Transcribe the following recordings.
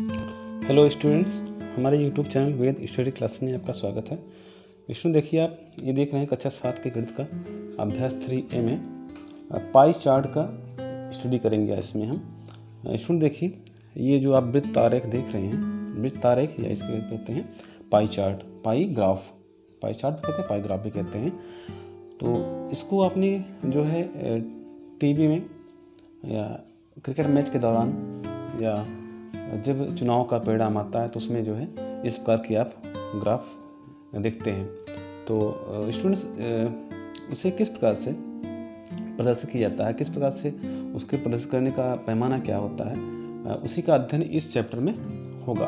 Hello students, हमारे YouTube channel वेद study class में आपका स्वागत है। स्टूडेंट देखिए, आप ये देख रहे हैं कक्षा 7 के गणित का अभ्यास 3A में पाई चार्ट का स्टडी करेंगे। इसमें हम स्टूडेंट देखिए, ये जो आप वृत्त आरेख देख रहे हैं, वृत्त आरेख या इसके कहते हैं पाई चार्ट, पाई ग्राफ, पाई चार्ट भी कहते हैं, पाई ग्राफ भी कहते हैं। तो इसको आपने जो है टीवी में या क्रिकेट मैच के दौरान या जब चुनाव का परिणाम आता है तो उसमें जो है इस प्रकार की आप ग्राफ देखते हैं। तो स्टूडेंट्स उसे किस प्रकार से प्रदर्शित किया जाता है, किस प्रकार से उसके प्रदर्शित करने का पैमाना क्या होता है, उसी का अध्ययन इस चैप्टर में होगा।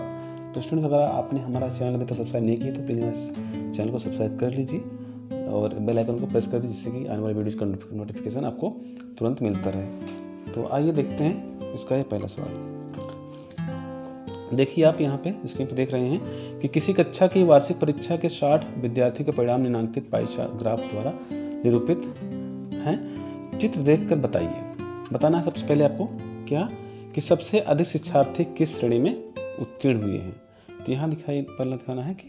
तो स्टूडेंट्स, अगर आपने हमारा चैनल अभी तक सब्सक्राइब नहीं किया तो प्लीज़ इस चैनल को सब्सक्राइब कर लीजिए और बेल आइकन को प्रेस कर दीजिए, जिससे कि आने वाली वीडियोज़ का नोटिफिकेशन आपको तुरंत मिलता रहे। तो आइए देखते हैं इसका ये पहला सवाल। देखिए, आप यहाँ पे स्क्रीन पर देख रहे हैं कि किसी कक्षा की वार्षिक परीक्षा के 60 विद्यार्थियों के परिणाम निम्नांकित पाई ग्राफ द्वारा निरूपित हैं। चित्र देखकर बताना है सबसे पहले आपको क्या कि सबसे अधिक शिक्षार्थी किस श्रेणी में उत्तीर्ण हुए हैं। तो यहाँ पहले दिखाना है कि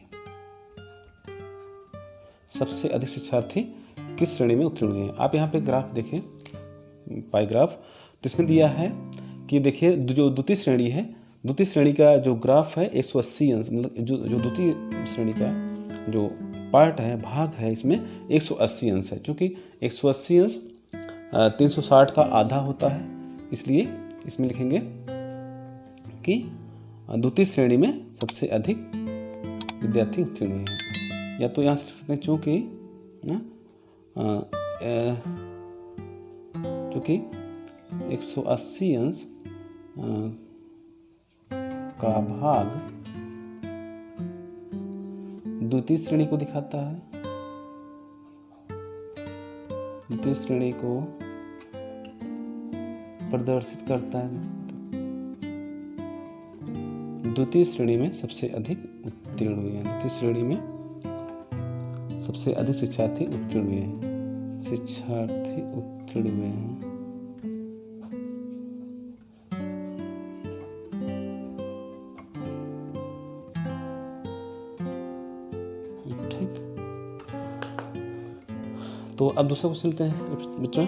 सबसे अधिक शिक्षार्थी किस श्रेणी में उत्तीर्ण हुए हैं। आप यहाँ पे ग्राफ देखें, पाई ग्राफ, तो इसमें दिया है कि देखिए जो द्वितीय श्रेणी है, द्वितीय श्रेणी का जो ग्राफ है 180 अंश, मतलब जो द्वितीय श्रेणी का जो पार्ट है, भाग है, इसमें 180 अंश है। चूँकि 180 अंश 360 का आधा होता है, इसलिए इसमें लिखेंगे कि द्वितीय श्रेणी में सबसे अधिक विद्यार्थी उत्तीर्ण हुए हैं। या तो यहाँ से लिख सकते हैं चूँकि 180 अंश का भाग द्वितीय श्रेणी को दिखाता है, द्वितीय श्रेणी को प्रदर्शित करता है। द्वितीय श्रेणी में सबसे अधिक उत्तीर्ण हुए हैं, द्वितीय श्रेणी में सबसे अधिक शिक्षार्थी उत्तीर्ण हुए हैं, शिक्षार्थी उत्तीर्ण हुए हैं। तो अब दूसरा क्वेश्चन लेते हैं बच्चों।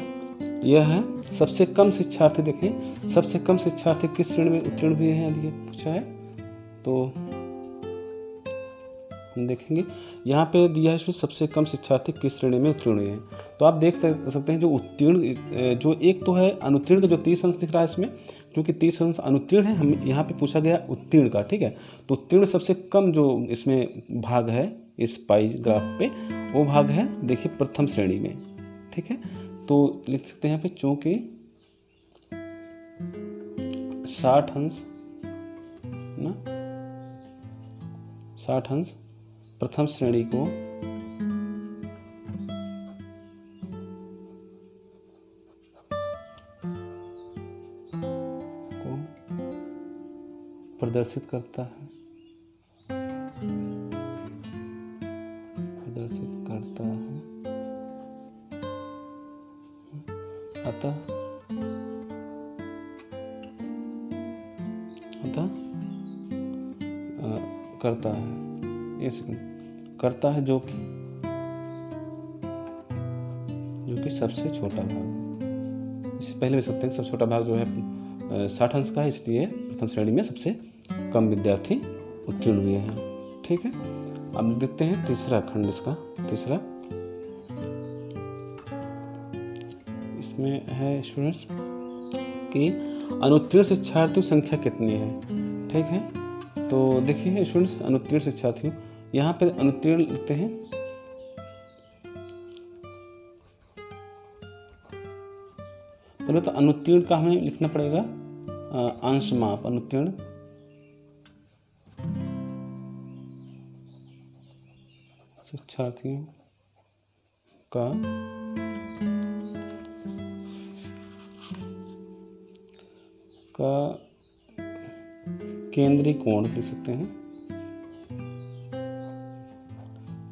यह है सबसे कम शिक्षार्थी। देखें, सबसे कम शिक्षार्थी किस श्रेणी में उत्तीर्ण हुए हैं, यदि पूछा है तो हम देखेंगे यहाँ पे दिया है सबसे कम शिक्षार्थी किस श्रेणी में उत्तीर्ण हुए हैं। तो आप देख सकते हैं जो उत्तीर्ण, जो एक तो है अनुत्तीर्ण का जो 30 अंश दिख रहा है इसमें, क्योंकि 30 अंश अनुत्तीर्ण है, हम यहाँ पे पूछा गया उत्तीर्ण का, ठीक है। तो उत्तीर्ण सबसे कम जो इसमें भाग है इस पाई ग्राफ पे, वो भाग है देखिए प्रथम श्रेणी में, ठीक है। तो लिख सकते हैं यहाँ पे चूँकि 60 अंश ना, 60 अंश प्रथम श्रेणी को प्रदर्शित करता है, अतः करता है, इस करता है जो कि सबसे छोटा भाग। इससे पहले भी सकते हैं सबसे छोटा भाग जो है 60 अंश का है, इसलिए प्रथम श्रेणी में सबसे कम विद्यार्थी उत्तीर्ण हुए हैं, ठीक है। अब देखते हैं तीसरा खंड इसका। तीसरा इसमें है स्टूडेंट्स कि अनुत्तीर्ण शिक्षार्थियों की संख्या कितनी है, ठीक है। तो देखिए स्टूडेंट्स, अनुत्तीर्ण शिक्षार्थियों, यहाँ पे अनुत्तीर्ण लिखते हैं पहले तो अनुत्तीर्ण का हमें लिखना पड़ेगा अंश माप। अनुत्तीर्ण शिक्षार्थियों का केंद्रीय कोण लिख सकते हैं।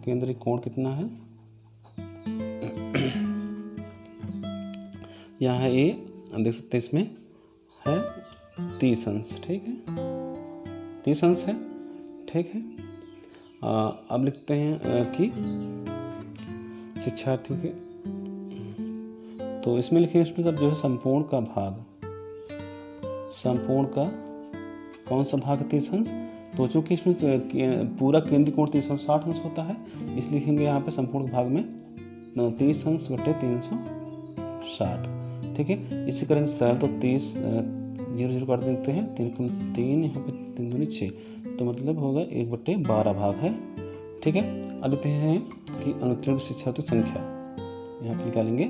केंद्रीय कोण कितना है, यहाँ है ये, देख सकते हैं इसमें है 30 अंश, ठीक है। 30 अंश है, ठीक है। अब लिखते हैं कि शिक्षार्थियों के, तो इसमें लिखेंगे स्टूडेंट्स अब जो है संपूर्ण का भाग, संपूर्ण का कौन सा भाग 30 अंश, तो चूँकि स्टूडेंट्स पूरा केंद्रीय कोण 360 अंश होता है, इसलिए लिखेंगे यहाँ पे संपूर्ण भाग में 30 अंश बटे 360, ठीक है। इससे करेंगे सरल, तो 30 0 0 काट देते हैं, 3 यहाँ पे 3 दूनी 6, तो मतलब होगा 1/12 भाग है, ठीक है। अब लेते हैं कि अनुत्तीर्ण शिक्षार्थियों की संख्या, यहाँ पे निकालेंगे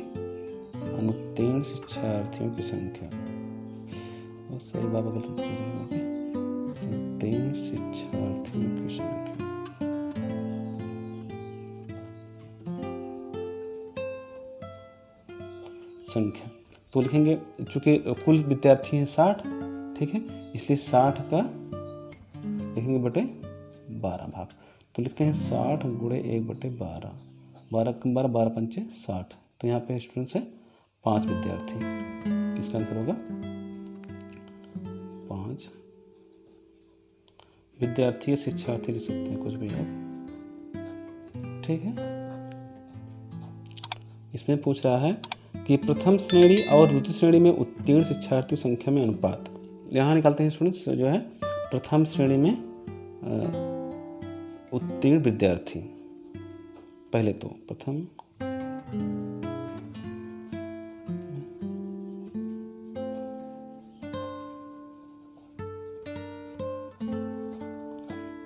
अनुत्तीर्ण शिक्षार्थियों की संख्या, और सही बाबा गलत कर रहे हैं, अनुत्तीर्ण शिक्षार्थियों की संख्या, संख्या तो लिखेंगे चूँकि कुल विद्यार्थी हैं 60, ठीक है, इसलिए 60 का लिखेंगे बटे 12 भाग, तो लिखते हैं 60 गुणे 1/12, 12 पंचे 60, तो यहाँ पे स्टूडेंट्स है 5 विद्यार्थी, इसका आंसर होगा 5 विद्यार्थी या शिक्षार्थी लिख सकते हैं कुछ भी आप, ठीक है। इसमें पूछ रहा है कि प्रथम श्रेणी और द्वितीय श्रेणी में उत्तीर्ण शिक्षार्थियों संख्या में अनुपात, यहाँ निकालते हैं स्टूडेंट्स जो है प्रथम श्रेणी में उत्तीर्ण विद्यार्थी, पहले तो प्रथम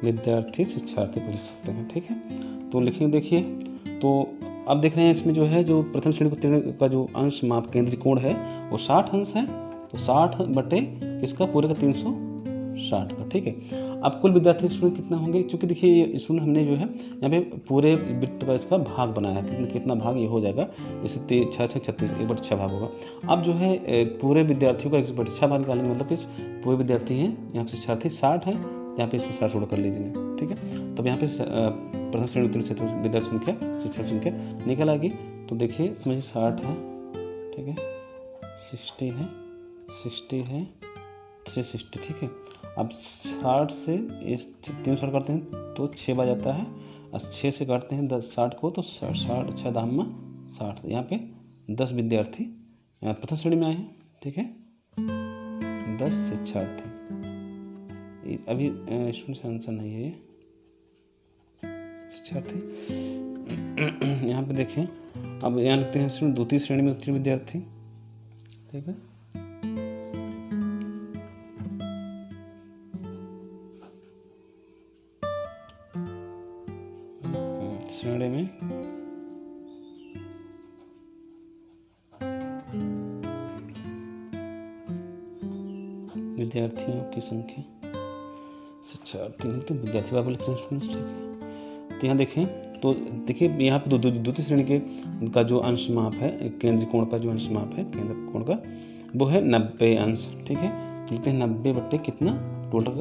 विद्यार्थी शिक्षार्थी को लिख सकते हैं, ठीक है। तो लिखेंगे, देखिए तो अब देख रहे हैं इसमें जो है जो प्रथम श्रेणी उत्तीर्ण का जो अंश माप केंद्रीय कोण है वो 60 अंश है, तो 60 बटे इसका पूरे का 360 का, ठीक है। अब कुल विद्यार्थी स्टूडेंट कितना होंगे, चूँकि देखिए ये स्टूडेंट हमने जो है यहाँ पे पूरे वृत्त का इसका भाग बनाया, कितना भाग ये हो जाएगा, जैसे 6 6 36 1/6 भाग होगा। अब जो है पूरे विद्यार्थियों का 1/6 भाग निकालेंगे, मतलब कि पूरे विद्यार्थी हैं यहाँ पे शिक्षार्थी 60 हैं, यहाँ पे इसमें 60 जोड़ कर लीजिए, ठीक है। तब यहाँ पे प्रथम श्रेणी उत्तीर्ण विद्यार्थी संख्या शिक्षार्थी संख्या निकल आएगी, तो देखिए समझिए 60 है, ठीक है, 60 है, 60 है, 360, ठीक है। अब 60 से इस 360 काटते हैं तो 6 बार जाता है, और 6 से काटते हैं 60 को तो 60 6 दाम 60, यहाँ पे 10 विद्यार्थी प्रथम श्रेणी में आए हैं, ठीक है, 10 शिक्षार्थी, अभी स्टूडेंट आंसर नहीं है ये शिक्षार्थी। यहाँ पे देखें, अब यहाँ लिखते हैं स्टूडेंट द्वितीय श्रेणी में उत्तीर्ण विद्यार्थी, ठीक है, श्रेणी में विद्यार्थियों की संख्या, शिक्षार्थी तो विद्यार्थी बाबू लिख रहे हैं स्टूडेंट्स, ठीक है। तो यहाँ देखें, तो देखिए यहाँ पे द्वितीय श्रेणी के का जो अंश माप है, केंद्रीय कोण का जो अंश माप है केंद्र कोण का, वो है 90 अंश, ठीक है। तो लिखते हैं 90 बटे कितना, टोटल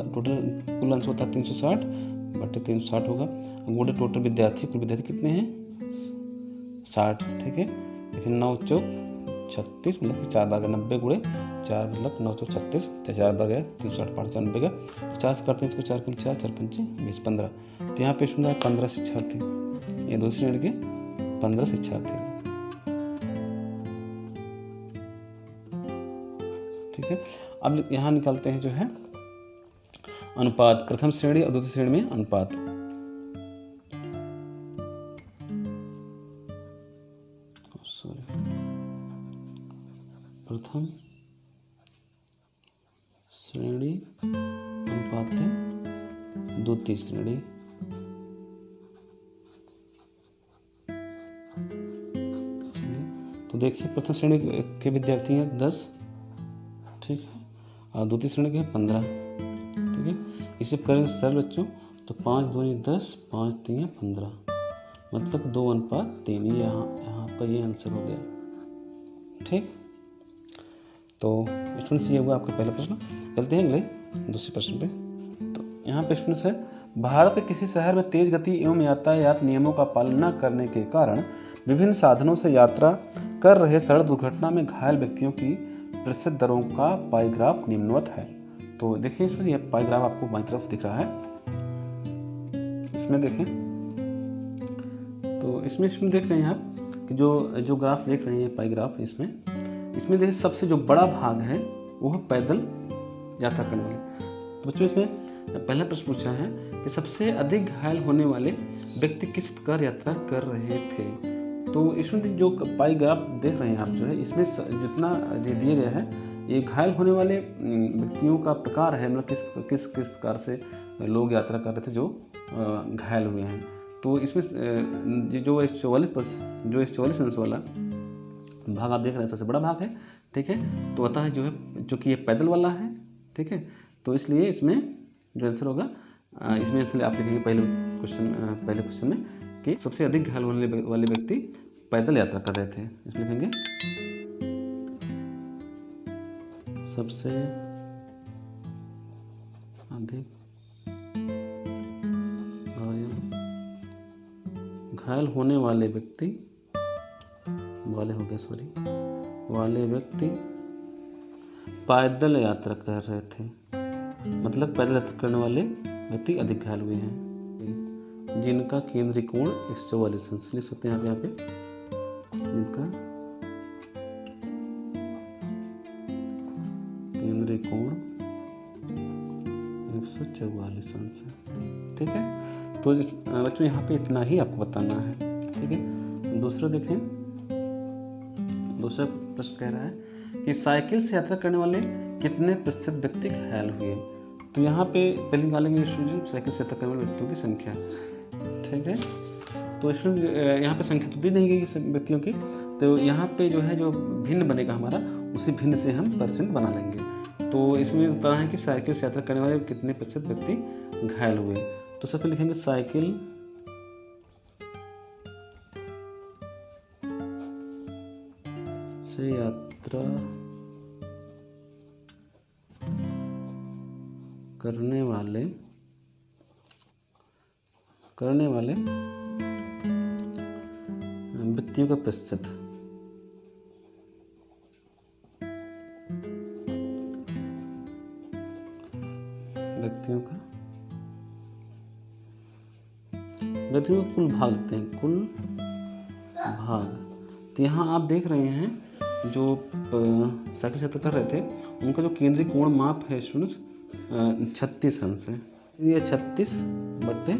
कुल अंश होता है 360 बटे 360 होगा, गुणे टोटल विद्यार्थी, कुल विद्यार्थी कितने हैं 60, ठीक है। लेकिन 9 चौक 36, मतलब कि 4 बार 90 गुणे 4 मतलब 9 चौक 36, 4 बार गया 360 5 90 का 50 करते हैं इसको, 4 4 4 5 20 15, तो यहाँ पे सुना है 15 शिक्षार्थी, ये दूसरी श्रेणी के 15 शिक्षार्थी, ठीक है। अब यहाँ निकालते हैं जो है अनुपात, प्रथम श्रेणी और द्वितीय श्रेणी में अनुपात, प्रथम श्रेणी अनुपात द्वितीय श्रेणी, तो देखिए प्रथम श्रेणी के विद्यार्थी हैं 10, ठीक है, और द्वितीय श्रेणी के 15, ठीक है। इसे करेंगे सरल बच्चों, तो 5 दूनी 10, 5 3 15, मतलब 2:3, यहाँ आपका ये आंसर हो गया, ठीक। तो स्टूडेंट्स ये हुआ आपका पहला प्रश्न। चलते हैं अगले दूसरे प्रश्न पे। तो यहाँ पे स्टूडेंट्स है, भारत के किसी शहर में तेज गति एवं यातायात नियमों का पालन न करने के कारण विभिन्न साधनों से यात्रा कर रहे सड़क दुर्घटना में घायल व्यक्तियों की प्रतिशत दरों का पाई ग्राफ निम्नवत है। तो देखिए इसमें ये पाई ग्राफ आपको बाईं तरफ दिख रहा है, इसमें देखें तो इसमें देख रहे हैं आप कि जो ग्राफ देख रहे हैं पाई ग्राफ, इसमें देखिए सबसे जो बड़ा भाग है वो है पैदल यात्रा करने वाले। तो बच्चों इसमें पहला प्रश्न पूछा है कि सबसे अधिक घायल होने वाले व्यक्ति किस प्रकार यात्रा कर रहे थे। तो इसमें जो पाई ग्राफ देख रहे हैं आप जो है, इसमें जितना दिया गया है ये घायल होने वाले व्यक्तियों का प्रकार है, मतलब किस प्रकार से लोग यात्रा कर रहे थे जो घायल हुए हैं। तो इसमें जो 44 अंश वाला भाग आप देख रहे हैं सबसे बड़ा भाग है, ठीक है। तो अतः जो है जो कि ये पैदल वाला है, ठीक है। तो इसलिए इसमें जो आंसर होगा इसमें इसलिए आप लिखेंगे पहले क्वेश्चन में कि सबसे अधिक घायल होने वाले व्यक्ति पैदल यात्रा कर रहे थे। इसमें लिखेंगे सबसे अधिक घायल होने वाले व्यक्ति वाले व्यक्ति पैदल यात्रा कर रहे थे, मतलब पैदल यात्रा करने वाले व्यक्ति अधिक घायल हुए हैं जिनका केंद्रीय कोण 144 अंश लिख सकते हैं यहाँ पे जिनका केंद्रीय कोण 144 अंश है, ठीक है। तो बच्चों यहाँ पे इतना ही आपको बताना है, ठीक है। दूसरा देखें, दूसरा प्रश्न कह रहा है कि साइकिल से यात्रा करने वाले कितने प्रतिशत व्यक्ति घायल हुए। तो यहाँ पे पहले निकालेंगे स्टूडेंट साइकिल से यात्रा करने वाले व्यक्तियों की संख्या, ठीक है। तो स्टूडेंट यहाँ पे संख्या तो दी नहीं गई व्यक्तियों की, तो यहाँ पे जो है जो भिन्न बनेगा हमारा, उसी भिन्न से हम परसेंट बना लेंगे। तो इसमें बताना है कि साइकिल से यात्रा करने वाले कितने प्रतिशत व्यक्ति घायल हुए। तो सबसे लिखेंगे साइकिल से यात्रा करने वाले व्यक्तियों का प्रतिशत, व्यक्तियों का कुल भाग लिखते हैं, कुल भाग। तो यहाँ आप देख रहे हैं जो साइकिल यात्रा कर रहे थे उनका जो केंद्रीय कोण माप है स्टूडेंट्स 36 अंश है। ये 36 बटे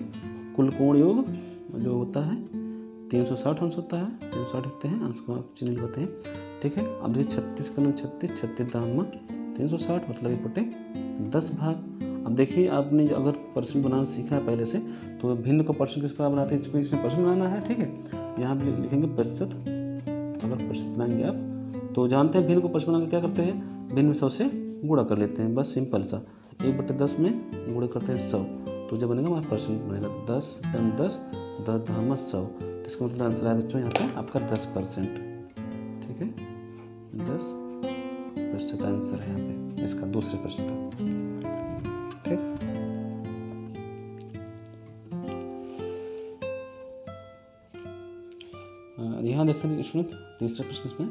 कुल कोण योग जो होता है 360 अंश होता है, 360 लिखते हैं, अंश को आप चिन्ह लगाते हैं, ठीक है। अब देखिए 36 का 36 दाम 360 मतलब 1 बटे 10 भाग। अब देखिए आपने अगर परसेंट बनाना सीखा है पहले से, तो भिन्न को परसेंट किस प्रकार बनाते हैं, इसको इसमें परसेंट बनाना है, ठीक है। यहाँ पे लिखेंगे प्रतिशत, अगर प्रतिशत बनाएंगे आप तो जानते हैं भिन्न को परसेंट बनाकर क्या करते हैं, भिन्न में 100 से गुणा कर लेते हैं, बस सिंपल सा। 1 बटे 10 में गुणा करते हैं 100, तो जब बनेगा हमारा परसेंट बनेगा 10 10 10 10 धामा 100। तो इसका मतलब आंसर है बच्चों यहाँ पे आपका 10%, ठीक है। 10% आंसर है यहाँ पे इसका दूसरे प्रश्न का, ठीक। यहाँ देखें स्टूडेंट तीसरा प्रश्न इसमें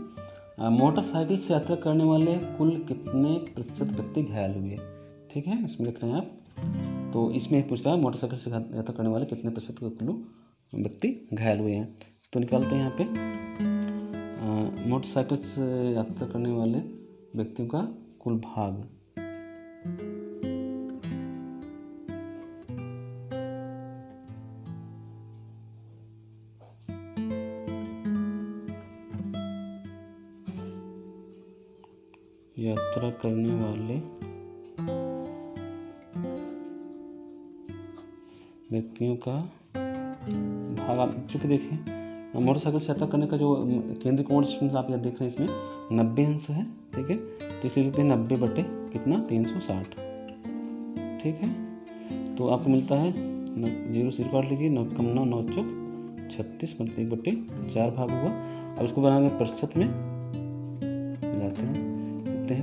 मोटरसाइकिल से यात्रा करने वाले कुल कितने प्रतिशत व्यक्ति घायल हुए, ठीक है। इसमें लिख रहे हैं आप, तो इसमें पूछता है मोटरसाइकिल से यात्रा करने वाले कितने प्रतिशत कुल व्यक्ति घायल हुए हैं। तो निकालते हैं यहाँ पे मोटरसाइकिल से यात्रा करने वाले व्यक्तियों का कुल भाग, यात्रा करने वाले व्यक्तियों का भाग। आप चूँकि देखिए मोटरसाइकिल से यात्रा करने का जो केंद्रीय कोण आप यहाँ देख रहे हैं इसमें 90 अंश है, ठीक है। तो इसलिए लिखते हैं 90 बटे कितना 360, ठीक है। तो आपको मिलता है 0 से काट लीजिए, 9 कम 9 9 चौक 36 मतलब 1 बटे 4 भाग हुआ। अब इसको बनाएंगे प्रतिशत में, मिलाते हैं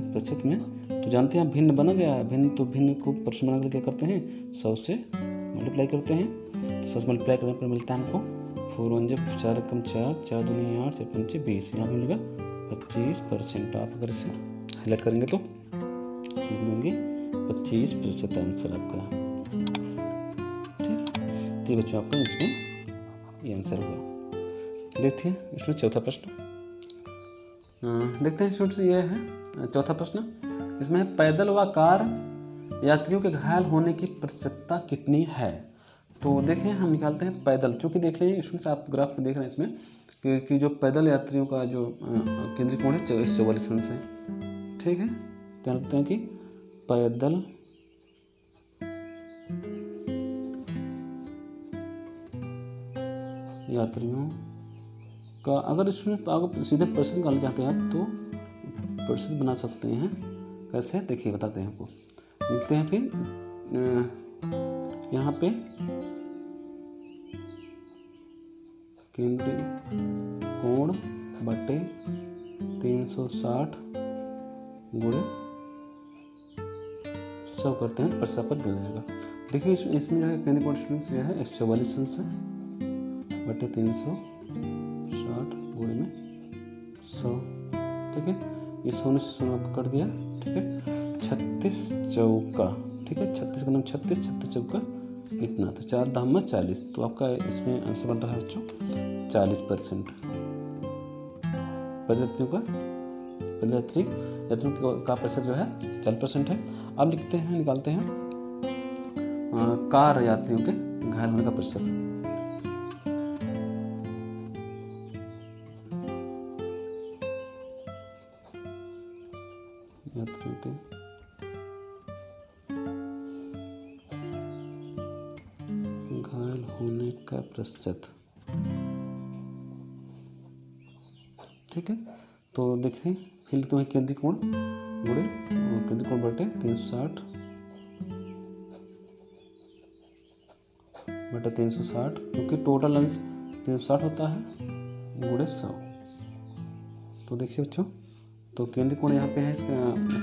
प्रतिशत में, तो जानते हैं भिन्न बना गया। भिन्न तो भिन्न को परसेंट बना कर क्या करते हैं 100 से मल्टीप्लाई करते हैं, 100 से मल्टीप्लाई करने पर मिलता है हमको 4 1 जब 4 कम 4 4 2 8 4 5 20, यहाँ पर मिलेगा 25%। आप अगर इसे हाईलाइट करेंगे तो लिख देंगे 25% आंसर आपका। ठीक, तो बच्चों आपका इसमें ये आंसर होगा। देखते हैं इसमें चौथा प्रश्न। देखते हैं स्टूडेंट्स, ये है चौथा प्रश्न। इसमें है पैदल व कार यात्रियों के घायल होने की प्रतिशतता कितनी है। तो देखें हम निकालते हैं पैदल, चूँकि देख लें स्टूडेंट्स आप ग्राफ में देख रहे हैं इसमें कि जो पैदल यात्रियों का जो केंद्रीय कोण है 44 अंश है। ठीक है, ध्यान रखते हैं कि पैदल यात्रियों का, अगर इसमें आप सीधे परसेंट निकालना चाहते हैं आप तो परसेंट बना सकते हैं। कैसे देखिए बताते हैं आपको। लिखते हैं फिर यहाँ पे केंद्रीय कोण बटे 360 गुणे 100 करते हैं तो प्रतिशत मिल जाएगा। देखिए इसमें जो है केंद्रीय कोण स्टूडेंट्स जो है 144 अंश बटे 360 गुणे में 100। ठीक है, ये 100 से 100 आपका कट गया। ठीक है, 36 चौका, ठीक है 36 का नाम 36 चौका इतना, तो 4 दाम 40, तो आपका इसमें आंसर बन रहा है बच्चों 40%। यात्रियों का प्रतिशत जो है 40% है। अब लिखते हैं, निकालते हैं कार यात्रियों के घायल होने का प्रतिशत। यात्रियों के घायल होने का प्रतिशत। ठीक है, तो देखते हैं फिर लिखते हैं केंद्रीय कोण गुणे केंद्रीय कोण बटे 360 बटे 360, क्योंकि टोटल अंश 360 होता है गुणे 100। तो देखिए बच्चों, तो केंद्रीय कोण यहाँ पे है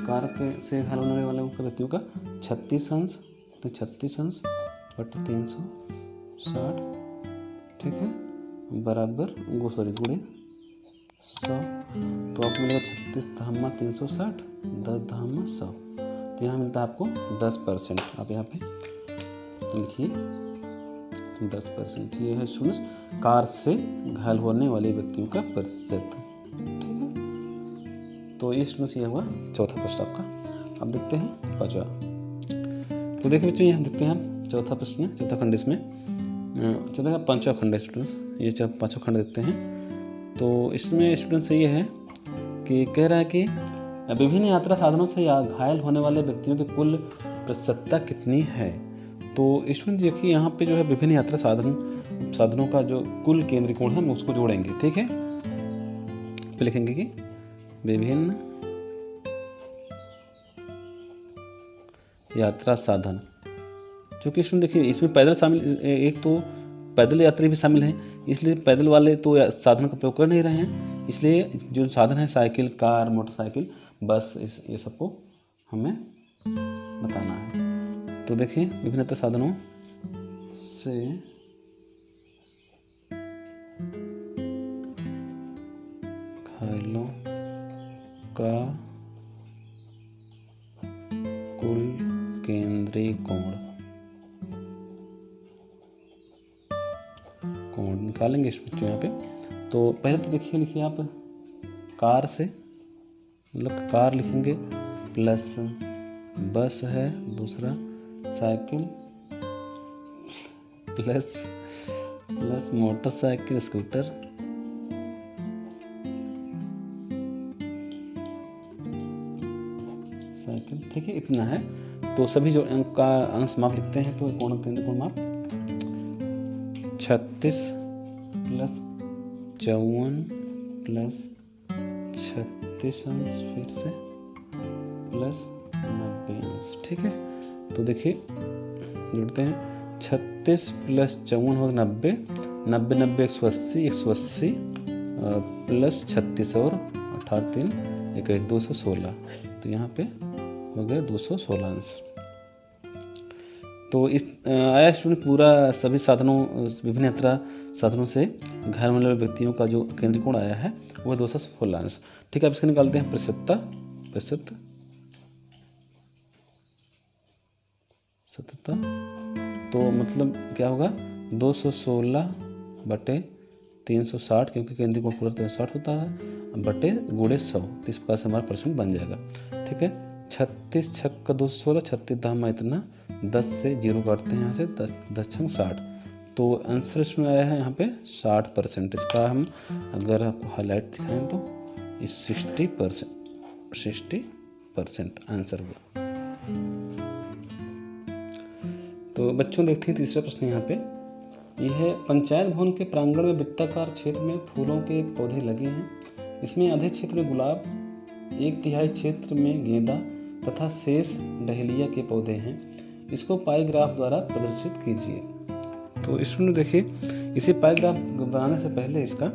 कार के से घायल होने वाले व्यक्तियों का 36 अंश, तो 36 अंश बटे 360, ठीक है, बराबर गुणे 100। तो आपको मिलेगा 36 धामा 360, 10 धामा 100, तो यहाँ मिलता है आपको 10%। आप यहाँ पे लिखिए 10%। ये है स्टूडेंट्स कार से घायल होने वाले व्यक्तियों का प्रतिशत। ठीक है, तो इस स्टूडेंट्स ये हुआ चौथा प्रश्न आपका। अब देखते हैं पांचवा। तो देखिए बच्चों यहाँ देखते हैं हम चौथा प्रश्न, चौथा खंड इसमें चौथा का पांचवा खंड है स्टूडेंट्स। ये पांचवा खंड देखते हैं। तो इसमें स्टूडेंट्स ये है कि कह रहा है कि विभिन्न यात्रा साधनों से घायल होने वाले व्यक्तियों की कुल प्रतिशतता कितनी है। तो स्टूडेंट देखिए यहाँ पे जो है विभिन्न यात्रा साधनों का जो कुल केंद्रीय कोण है हम उसको जोड़ेंगे। ठीक है, तो लिखेंगे कि विभिन्न यात्रा साधन, क्योंकि स्टूडेंट देखिए इसमें पैदल शामिल, एक तो पैदल यात्री भी शामिल हैं, इसलिए पैदल वाले तो साधन का उपयोग कर नहीं रहे हैं, इसलिए जो साधन है साइकिल, कार, मोटरसाइकिल, बस, ये सबको हमें बताना है। तो देखिए विभिन्न साधनों से घायलों का कुल केंद्रीय कोण निकालेंगे इस बच्चों यहाँ पे। तो पहले तो देखिए लिखिए आप कार से, मतलब कार लिखेंगे प्लस बस है, दूसरा cycle plus motorcycle, scooter, cycle. ठीक है, इतना है। तो सभी जो अंक का अंश माप लिखते हैं तो कोण केंद्र कोण माप 36 प्लस 54 प्लस 36 अंश फिर से प्लस 90 अंश। ठीक है, तो देखिए जुड़ते हैं 36 प्लस 54 हो 90, 90 180 प्लस 36 और 18 3 21 216, तो यहाँ पे हो गया 216 अंश। तो इस आया स्टूडेंट पूरा सभी साधनों, विभिन्न यात्रा साधनों से घायल होने वाले व्यक्तियों का जो केंद्रीय कोण आया है वह 216 अंश। ठीक है, अब इसका निकालते हैं प्रतिशत। सततः, तो मतलब क्या होगा 216 बटे 360, क्योंकि केंद्रीय कोण पूरा 360 होता है, बटे गुणे 100, तो इस प्रकार से हमारा परसेंट बन जाएगा। ठीक है, 36 छक का 216, 36 दाम इतना, 10 से 0 काटते हैं यहाँ से, 10 छंग 60, तो आंसर इसमें आया है यहाँ पे 60%। इसका हम अगर आपको हाईलाइट दिखाएं तो इस 60% आंसर हुआ। तो बच्चों देखते हैं तीसरा प्रश्न यहाँ पे, यह है पंचायत भवन के प्रांगण में वृत्ताकार क्षेत्र में फूलों के पौधे लगे हैं। इसमें आधे क्षेत्र में गुलाब, 1/3 क्षेत्र में गेंदा तथा शेष डहेलिया के पौधे हैं। इसको पाई ग्राफ द्वारा प्रदर्शित कीजिए। तो इसमें देखिए, इसे पाई ग्राफ बनाने से पहले इसका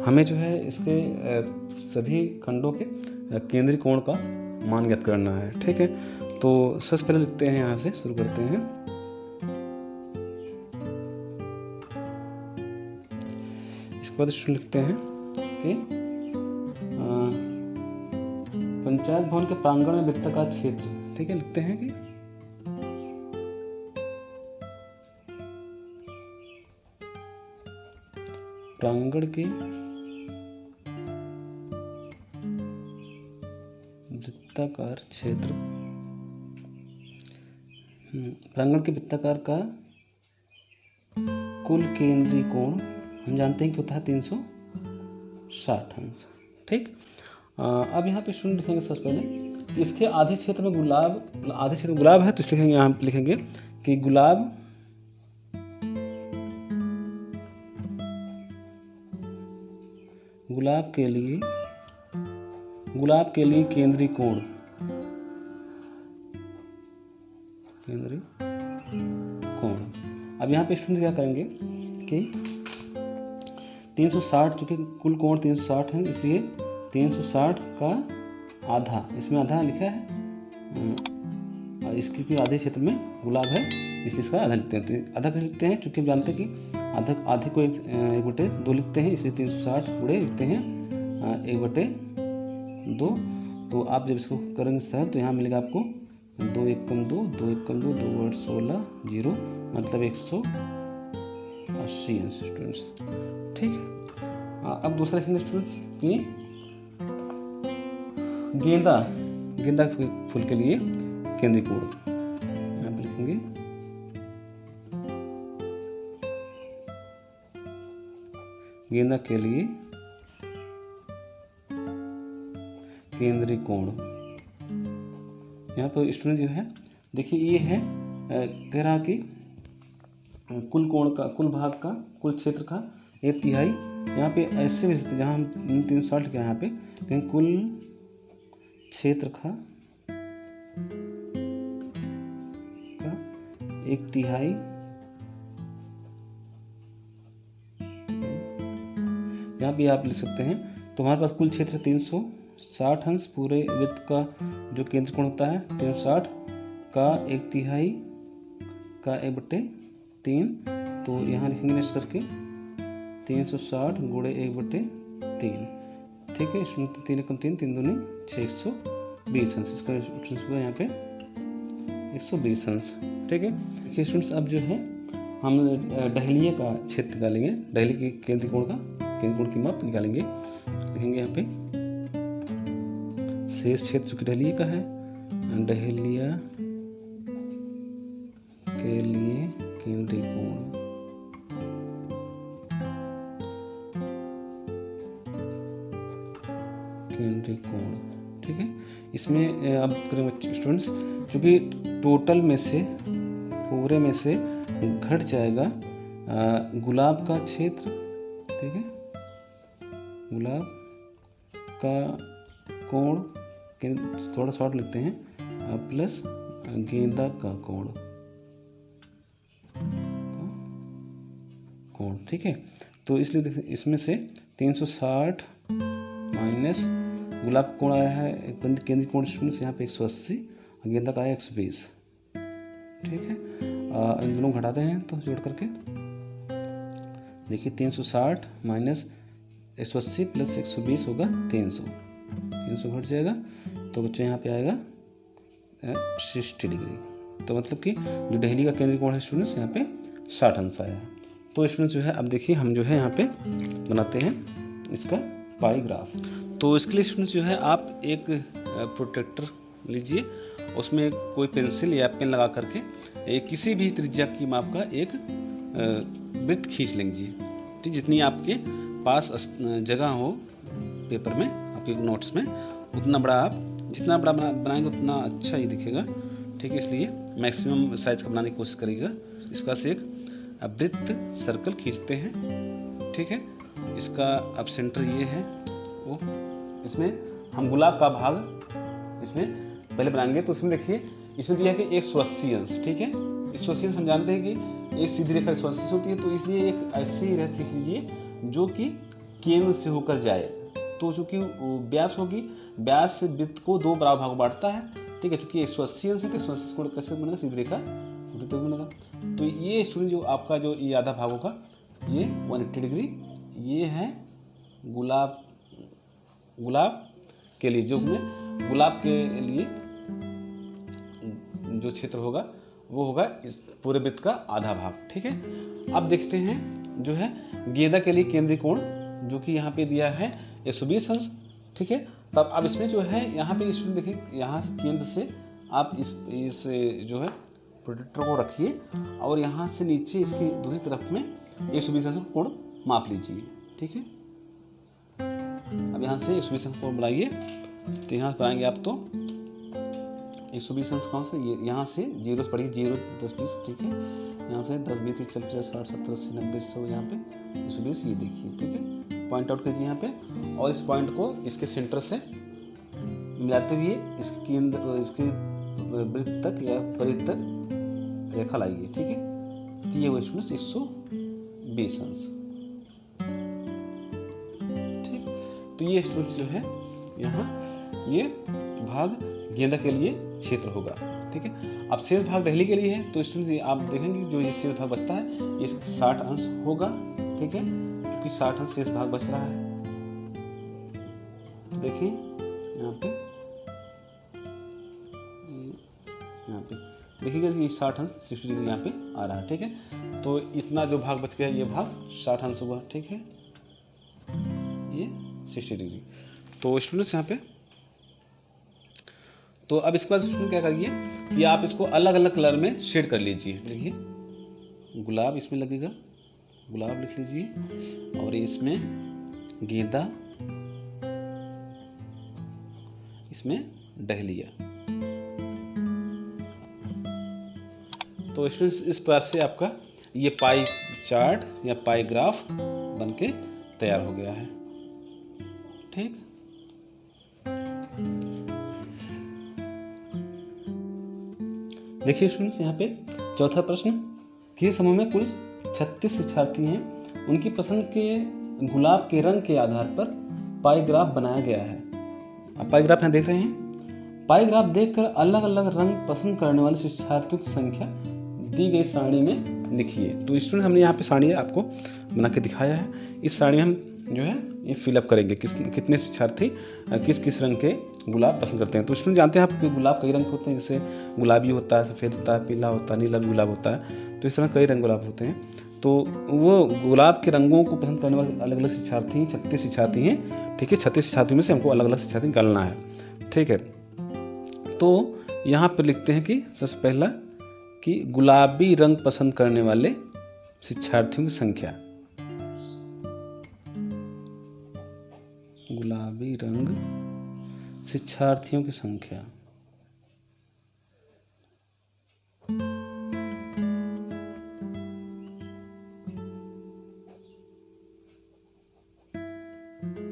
हमें जो है इसके सभी खंडों के केंद्रीय कोण का मान ज्ञात करना है। ठीक है, तो सबसे पहले लिखते हैं, यहाँ से शुरू करते हैं। इसके बाद लिखते हैं कि पंचायत भवन के प्रांगण में वृत्ताकार क्षेत्र, ठीक है, लिखते हैं कि प्रांगण के वृत्ताकार क्षेत्र, प्रांगण के वृत्ताकार का कुल केंद्रीय कोण हम जानते हैं कि होता है 360 अंश। ठीक, अब यहाँ पे शून्य लिखेंगे सबसे पहले। इसके आधे क्षेत्र में गुलाब, आधे क्षेत्र में गुलाब है, तो इसलिए यहाँ पे लिखेंगे कि गुलाब के लिए केंद्रीय कोण, अब यहाँ पे स्टूडेंट क्या करेंगे कि 360, चूंकि कुल कोण 360 है, इसलिए 360 का आधा, इसमें आधा लिखा है, इसकी भी आधे क्षेत्र में गुलाब है, इसलिए इसका आधा लिखते हैं। तो आधा कैसे लिखते हैं, चूंकि हम जानते हैं कि आधे को 1/2 लिखते हैं, इसलिए 360 गुणे लिखते हैं 1/2। तो आप जब इसको करेंगे सरल, तो यहाँ मिलेगा आपको 2 एकम 2, 2 एकम 2, 2 8 16 0, मतलब 180 स्टूडेंट्स। ठीक है, अब दूसरा लिखेंगे स्टूडेंट्स कि गेंदा फूल के लिए केंद्रीय कोण, यहाँ पे लिखेंगे गेंदा के लिए केंद्रीय कोण। यहाँ पर स्टूडेंट जो है देखिए, ये है कह रहा कि कुल कोण का, कुल भाग का, कुल क्षेत्र का 1/3, यहाँ पे ऐसे भी जहाँ हम 360 लिखा है यहाँ पे, लेकिन कुल क्षेत्र का 1/3, यहाँ भी आप लिख सकते हैं। तो हमारे पास कुल क्षेत्र 360 अंश, पूरे वृत्त का जो केंद्र कोण होता है 360 का 1/3 का 1/3, तो यहाँ लिखेंगे नेक्स्ट करके 360 गुणे 1/3। ठीक है, इसमें 3 एकम 3, 3 दूनी 6, 120 अंश, इसका यहाँ पे 120 अंश। ठीक है, स्टूडेंट्स अब जो है हम डहेलिया का क्षेत्र निकालेंगे, डहेलिया के केंद्रीय कोण की माप निकालेंगे। लिखेंगे यहाँ पे शेष क्षेत्र जो कि डहेलिया का है, डहेलिया के लिए केंद्रीय कोण, ठीक है। इसमें अब करेंगे स्टूडेंट्स, चूंकि टोटल में से, पूरे में से घट जाएगा गुलाब का क्षेत्र, ठीक है, गुलाब का कोण थोड़ा शॉर्ट लिखते हैं, प्लस गेंदा का कोण, ठीक है। तो इसलिए देखिए, इसमें से 360 माइनस गुलाब का कोण आया है केंद्रीय कोण स्टूडेंट्स यहाँ पे 180, गेंदा का आया 120। ठीक है, इन दोनों घटाते हैं तो जोड़ करके देखिए 360 माइनस 180 प्लस 120 होगा 300 घट जाएगा, तो बच्चों यहाँ पे आएगा 60 डिग्री। तो मतलब कि जो दिल्ली का केंद्रीय कोण है स्टूडेंट्स यहाँ पे 60 अंश आया। तो स्टूडेंट्स जो है अब देखिए हम जो है यहाँ पे बनाते हैं इसका पाई ग्राफ। तो इसके लिए स्टूडेंट्स जो है आप एक प्रोटेक्टर लीजिए, उसमें कोई पेंसिल या पेन लगा करके किसी भी त्रिज्या की माप का एक वृत्त खींच लीजिए, ठीक, जितनी आपके पास जगह हो पेपर में आपके नोट्स में, उतना बड़ा आप जितना बड़ा बनाएंगे उतना अच्छा ही दिखेगा, ठीक है। इसलिए मैक्सिमम साइज का बनाने की कोशिश करिएगा। इस प्रकार से एक वृत्त सर्कल खींचते हैं, ठीक है। इसका अब सेंटर ये है वो, इसमें हम गुलाब का भाग इसमें पहले बनाएंगे। तो इसमें देखिए इसमें दिया है कि 180 अंश, ठीक है। 180 अंश हम जानते हैं कि एक सीधी रेखा 180 होती है, तो इसलिए एक ऐसी रेखा खींच लीजिए जो कि केंद्र से होकर जाए। तो चूँकि व्यास होगी, व्यास से वृत्त को 2 बराबर भाग बांटता है, ठीक है। चूँकि 180 अंश है तो 180 कोण कैसे बनेगा, सीधी रेखा होती तो बनेगा। तो ये स्टूडेंट जो आपका जो ये आधा भाग होगा ये 180 डिग्री, ये है गुलाब के लिए, जो में गुलाब के लिए जो क्षेत्र होगा वो होगा इस पूरे वृत्त का आधा भाग, ठीक है। अब देखते हैं जो है गेंदा के लिए केंद्रीय कोण, जो कि यहाँ पे दिया है 120 अंश, ठीक है। तब अब इसमें जो है यहाँ पे स्टूडेंट देखिए, यहाँ केंद्र से आप इस जो है प्रोटेक्टर को रखिए और यहाँ से नीचे इसकी दूसरी तरफ में 120 अंश कोण माप लीजिए, ठीक है। अब यहाँ से 120 अंश कोण बनाइए। तो यहाँ बनाएंगे आप तो 120 अंश कौन सा, ये यहाँ से 0 से पढ़िए, 0 10 20, ठीक है। यहाँ से 10 20 30 40 50 60 70 80 90 100, यहाँ पे 120 ये देखिए, ठीक है। पॉइंट आउट कीजिए यहाँ पे और इस पॉइंट को इसके सेंटर से मिलाते हुए इसके वृत्त तक या परिधि तक रेखा लाइए, ठीक है। तो ये हुए स्टूडेंट्स 120 अंश, ठीक। तो ये स्टूडेंट्स जो है यहाँ ये भाग गेंदा के लिए क्षेत्र होगा, ठीक है। अब शेष भाग दिल्ली के लिए है, तो स्टूडेंट्स आप देखेंगे जो ये शेष भाग बचता है ये 60 अंश होगा, ठीक है। क्योंकि 60 अंश शेष भाग बच रहा है, तो देखिए यहाँ पे देखिएगा ये 60 अंश 60 डिग्री यहाँ पे आ रहा है, ठीक है। तो इतना जो भाग बच गया ये भाग 60 अंश हुआ, ठीक है, ये 60 डिग्री। तो स्टूडेंट्स यहाँ पे, तो अब इसके बाद स्टूडेंट क्या करिए कि आप इसको अलग अलग कलर में शेड कर लीजिए। देखिए गुलाब इसमें लगेगा, गुलाब लिख लीजिए, और इसमें गेंदा, इसमें डहलिया। तो स्टूडेंट्स इस प्रकार से आपका ये पाई चार्ट या पाई ग्राफ बनके तैयार हो गया है, ठीक। देखिए स्टूडेंट्स यहाँ पे चौथा प्रश्न, किसी समूह में कुल 36 शिक्षार्थी हैं, उनकी पसंद के गुलाब के रंग के आधार पर पाई ग्राफ बनाया गया है। आप पाई ग्राफ यहाँ देख रहे हैं। पाई ग्राफ देखकर अलग अलग रंग पसंद करने वाले शिक्षार्थियों की संख्या दी गई सारणी में लिखिए। तो स्टूडेंट हमने यहाँ पे सारणी आपको बना के दिखाया है। इस सारणी में हम जो है ये फिलअप करेंगे कितने शिक्षार्थी किस किस रंग के गुलाब पसंद करते हैं। तो स्टूडेंट जानते हैं आप कि गुलाब कई रंग के होते हैं, जैसे गुलाबी होता है, सफ़ेद होता है, पीला होता है, नीला गुलाब होता है। तो इस तरह कई रंग गुलाब होते हैं। तो वो गुलाब के रंगों को पसंद करने वाले अलग अलग शिक्षार्थी 36 शिक्षार्थी हैं, ठीक है। 36 शिक्षार्थियों में से हमको अलग अलग शिक्षार्थी निकालना है, ठीक है। तो यहाँ पर लिखते हैं कि सबसे पहला कि गुलाबी रंग पसंद करने वाले शिक्षार्थियों की संख्या, गुलाबी रंग शिक्षार्थियों की संख्या,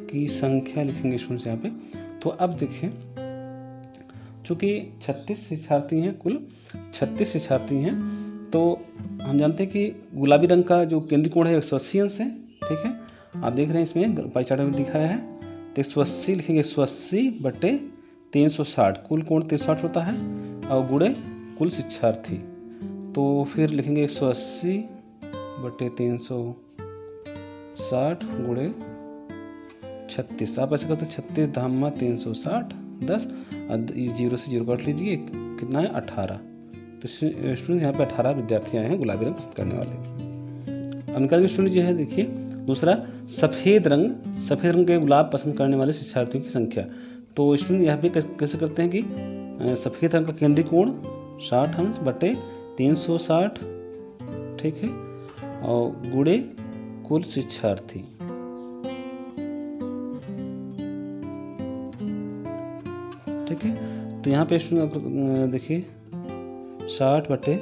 की संख्या लिखेंगे स्टूडेंट्स यहाँ पे। तो अब देखें चूँकि 36 शिक्षार्थी हैं, कुल 36 शिक्षार्थी हैं, तो हम जानते हैं कि गुलाबी रंग का जो केंद्रीय कोण है 180 अंश है, ठीक है। आप देख रहे हैं इसमें पाई चार्ट में दिखाया है। तो 180 लिखेंगे, 180/360, कुल कोण 360 होता है, और गुणे कुल शिक्षार्थी। तो फिर लिखेंगे 180/360 गुणे 36। आप ऐसे करते हैं 36 धामा 360 10, 0 से 0 काट लीजिए, कितना है 18। तो तो स्टूडेंट यहाँ पे 18 विद्यार्थी आए हैं गुलाबी रंग पसंद करने वाले। अब निकालेंगे स्टूडेंट जो है, देखिए दूसरा सफ़ेद रंग के गुलाब पसंद करने वाले शिक्षार्थियों की संख्या। तो स्टूडेंट यहाँ पे कैसे करते हैं कि सफ़ेद रंग का केंद्रीय कोण 60 अंश बटे 360, ठीक है, और गुणे कुल शिक्षार्थी। ठीक है, तो यहाँ पे स्टूडेंट देखिए 60 बटे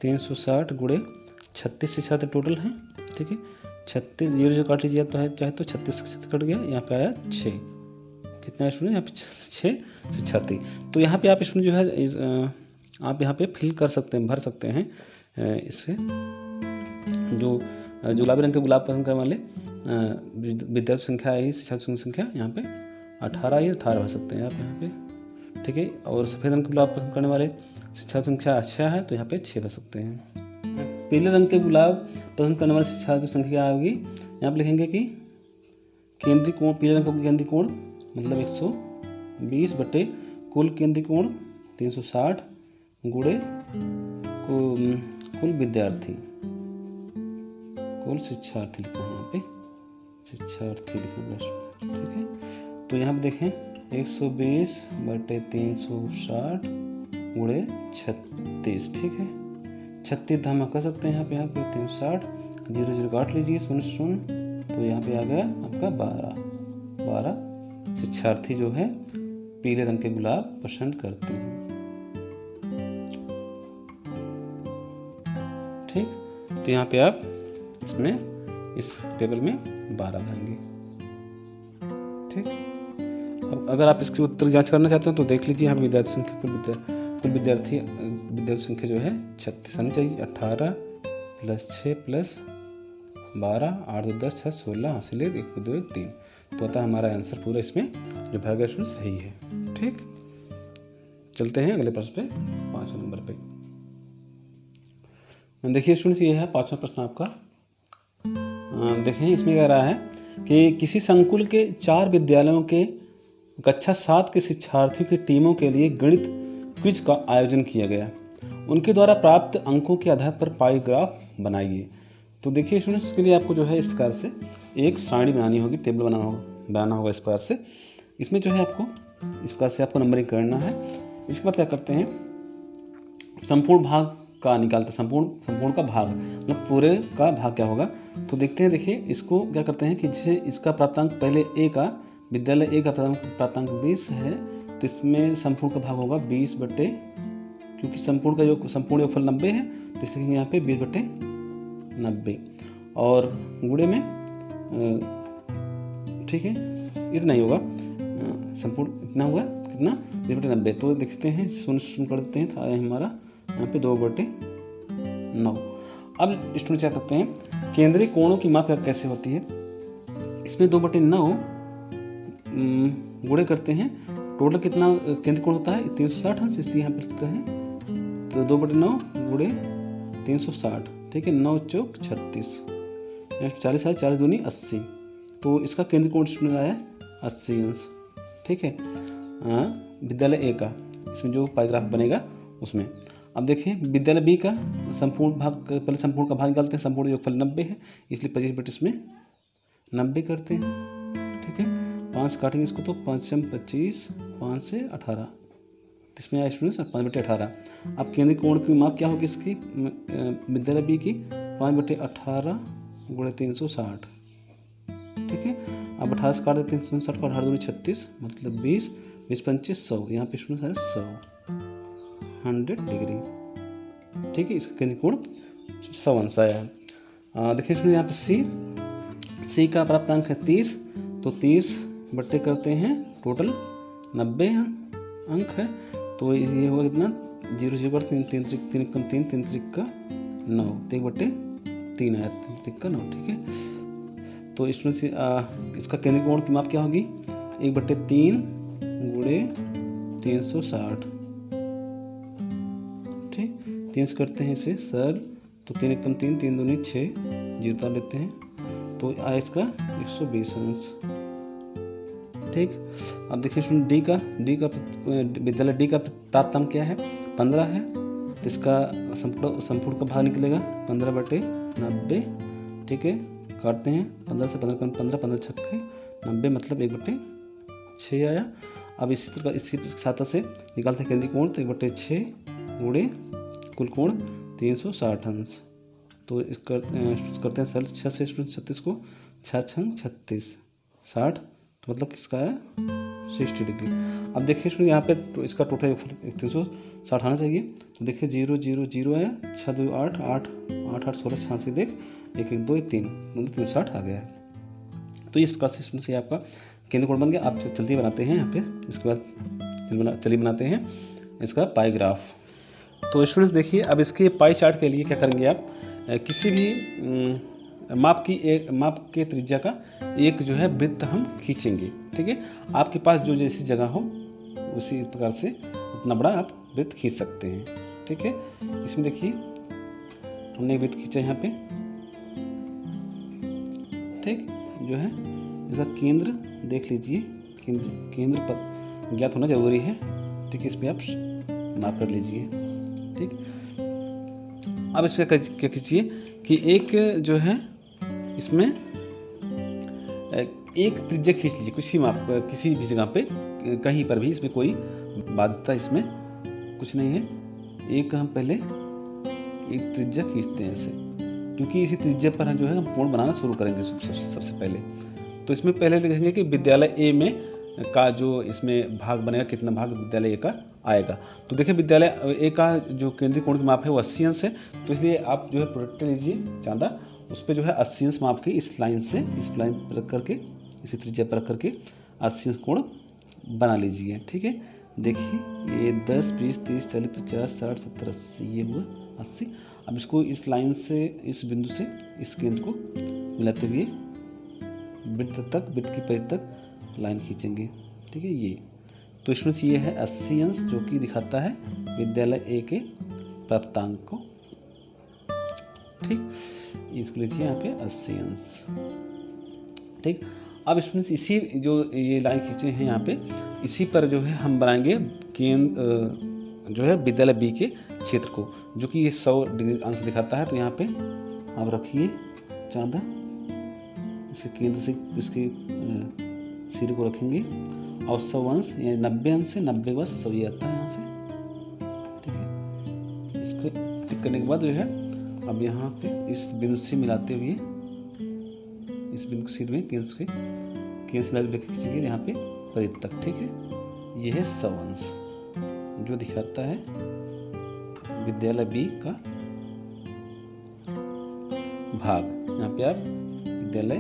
360 गुणे 36 शिक्षार्थी टोटल हैं। ठीक है, 36 जीरो से काट लीजिए तो है, चाहे तो 36 कट गया, यहाँ पे आया 6। कितना है स्टूडेंट, यहाँ पे 6 शिक्षार्थी। तो यहाँ पे आप स्टूडेंट जो है आप यहाँ पे फिल कर सकते हैं, भर सकते हैं इससे जो गुलाबी रंग के गुलाब पसंद करने वाले विद्यार्थी संख्या आई, शिक्षार्थियों की संख्या यहाँ पे 18 आई, 18 भर सकते हैं आप यहाँ पे। ठीक है, और सफ़ेद रंग के गुलाब पसंद करने वाले शिक्षार्थी संख्या 6 है, तो यहाँ पे 6 भर सकते हैं। पीले रंग के गुलाब पसंद करने वाले शिक्षार्थी संख्या आएगी, यहाँ पे लिखेंगे कि केंद्रीय कोण, पीले रंग का केंद्रीय कोण मतलब 120 बटे कुल केंद्रीय कोण 360 गुणे कुल विद्यार्थी, कुल शिक्षार्थी लिखना है यहाँ पे, शिक्षार्थी लिखना है। ठीक है, तो यहाँ पे देखें 120 बटे 360 गुणे 36। ठीक है, 36 हम कर सकते हैं यहाँ पे 360, 0 काट लीजिए, 0 तो यहाँ पे आ गया आपका 12 शिक्षार्थी जो है पीले रंग के गुलाब पसंद करते हैं। ठीक, तो यहाँ पे आप इसमें इस टेबल में 12 भरेंगे। ठीक, अब अगर आप इसके उत्तर जांच करना चाहते हो तो देख लीजिए, यहाँ विद्यार्थी संख्या कुल विद्यार्थी संख्या जो है 36 आनी चाहिए। 18 + 6 + 12, 8 2 10 6 16 हासिल 1 2 1 3, तो अतः हमारा आंसर पूरा इसमें जो भर गया स्टूडेंट सही है। ठीक, चलते हैं अगले प्रश्न पे, 5 नंबर पे। देखिए स्टूडेंट्स, ये है 5वां प्रश्न आपका। देखें इसमें कह रहा है कि किसी संकुल के 4 विद्यालयों के कक्षा 7 के शिक्षार्थियों की टीमों के लिए गणित क्विज का आयोजन किया गया। उनके द्वारा प्राप्त अंकों के आधार पर पाई ग्राफ बनाइए। तो देखिए स्टूडेंट्स, इसके लिए आपको जो है इस प्रकार से एक सारणी बनानी होगी, टेबल बनाना होगा इस प्रकार से। इसमें जो है आपको इस प्रकार से आपको नंबरिंग करना है। इसके बाद क्या करते हैं, संपूर्ण भाग का निकालते हैं, संपूर्ण का भाग मतलब पूरे का भाग क्या होगा। तो देखते हैं, देखिए इसको क्या करते हैं कि जैसे इसका प्राप्तांक पहले ए का विद्यालय ए का प्राप्तांक 20 है, तो इसमें संपूर्ण का भाग होगा 20 बटे, क्योंकि संपूर्ण योगफल 90 है तो इसलिए यहाँ पे 20 बटे 90 और गुणे में ठीक है इतना ही होगा, संपूर्ण इतना हुआ कितना 20 बटे 90। तो देखते हैं 0 कर देते हैं, तो आया हमारा यहाँ पे 2 बटे 9। अब स्टूडेंट क्या करते हैं, केंद्रीय कोणों की माप कैसे होती है। इसमें 2 बटे 9 गुणे करते हैं, टोटल कितना केंद्रीय कोण होता है 360 अंश, इसलिए यहाँ पर लिखते हैं। तो 2 बटे 9 गुणे 360, ठीक है, 9 चौक 36, 40 है, 40 दूनी 80, तो इसका केंद्रीय कोण स्टूडेंट आया 80 अंश। ठीक है, विद्यालय ए का इसमें जो पैराग्राफ बनेगा उसमें। अब देखें विद्यालय बी का संपूर्ण भाग, पहले संपूर्ण का भाग निकालते हैं, संपूर्ण योगफल 90 है इसलिए 25 बटे इसमें 90 करते हैं। ठीक है, 5 काटेंगे इसको तो 5 × 25, 5 से 18, इसमें आया स्टूडेंट्स 5 बटे 18। अब केंद्रीय कोण की माप क्या होगी इसकी विद्यालय बी की 5 बटे 18 गुणे 360। ठीक है, अब 18 से काट देते हैं 360 को, 18 दूनी 36 मतलब 20, 20 25 100, यहाँ पे स्टूडेंट्स है 100 डिग्री। ठीक है, इसका केंद्रीय कोण 100 अंश आया। देखिए स्टूडेंट यहाँ पे सी का प्राप्तांक है 30, तो 30 बट्टे करते हैं, टोटल 90 अंक है, तो ये होगा कितना 0 0 पर 3 3 3 कम 3 3 3 का 9, 1 बटे 3 आया 3 का 9। ठीक है, तो स्टूडेंट इसका केंद्रीय कोण की माप क्या होगी 1 बटे 3 गुणे 360। ठीक, 3 से करते हैं इसे सर, तो 3 कम 3 3 दूनी 6, 0 उतार लेते हैं, तो आया इसका 120 अंश। ठीक, अब देखिए स्टूडेंट डी का विद्यालय डी का प्राप्तांक क्या है 15 है, तो इसका संपूर्ण का भाग निकलेगा 15/90। ठीक है, काटते हैं 15 से 15 छक्के 90, मतलब 1/6 आया। अब इसी तरह इसी सहायता से निकालते हैं केंद्रीय कोण, तो 1/6 गुणे कुल कोण 360 अंश। तो इसका करते हैं सरल, 6 से 36 को 6 छंग 36 60, तो मतलब किसका है 60 डिग्री। अब देखिए स्टूडेंट यहाँ पे तो इसका टोटल 360 आना चाहिए। तो देखिए 0 0 0 आया, 6 2 8 8 8 8 16 86 1 1 1 2 3 360 आ गया है। तो इस प्रकार से स्टूडेंट ये आपका केंद्र कोण बन गया। आप जल्दी बनाते हैं यहाँ पे, इसके बाद चलिए बनाते हैं इसका पाई ग्राफ। तो स्टूडेंट्स देखिए, अब इसके पाई चार्ट के लिए क्या करेंगे आप, किसी भी माप के त्रिज्या का एक जो है वृत्त हम खींचेंगे। ठीक है, आपके पास जो जैसी जगह हो उसी प्रकार से उतना बड़ा आप वृत्त खींच सकते हैं। ठीक है, इसमें देखिए हमने वृत्त खींचा यहाँ पे। ठीक, जो है इसका केंद्र देख लीजिए, केंद्र पर ज्ञात होना जरूरी है। ठीक है, इस पर आप माप कर लीजिए। ठीक, अब इस पर क्या कीजिए कि एक जो है इसमें एक त्रिज्या खींच लीजिए, किसी भी जगह पे कहीं पर भी, इसमें कोई बाध्यता इसमें कुछ नहीं है। एक हम पहले एक त्रिज्या खींचते हैं ऐसे, क्योंकि इसी त्रिज्या पर जो है हम कोण बनाना शुरू करेंगे सबसे पहले। तो इसमें पहले देखेंगे कि विद्यालय ए में का जो इसमें भाग बनेगा, कितना भाग विद्यालय ए का आएगा। तो देखिए विद्यालय ए का जो केंद्रीय कोण की माप है वो 80 अंश है। तो इसलिए आप जो है प्रोडक्ट लीजिए चांदा, उस पर जो है 80 अंश माप के इस लाइन से, इस लाइन पर रख करके, इसी त्रिज्या पर रख करके 80 अंश कोण बना लीजिए। ठीक है, देखिए ये 10 20 30 40 50 60 70 80, ये हुआ 80। अब इसको इस लाइन से, इस बिंदु से इस केंद्र को मिलाते हुए वृत्त की परिधि तक लाइन खींचेंगे। ठीक है, ये तो स्टूडेंट्स ये है 80 अंश, जो कि दिखाता है विद्यालय ए के प्राप्तांक को। ठीक, इसको लीजिए यहाँ पे 80 अंश। ठीक, अब स्टूडेंट्स इसी जो ये लाइन खींचे हैं यहाँ पे, इसी पर जो है हम बनाएंगे केंद्र जो है विद्यालय बी के क्षेत्र को, जो कि ये 100 डिग्री अंश दिखाता है। तो यहाँ पे आप रखिए चांदा, इसे केंद्र से इसके सिरे को रखेंगे और 100 अंश, या 90 अंश से 90 बस 100 ये आता है यहाँ से। ठीक है, इसको टिक करने के बाद जो है अब यहाँ पे इस बिंदु से मिलाते हुए, इस बिंदु के सिर में केंद्र से मिलाते खींचेंगे यहाँ पे परिधि तक। ठीक है, ये है 100 अंश, जो दिखाता है विद्यालय बी का भाग। यहाँ पे आप विद्यालय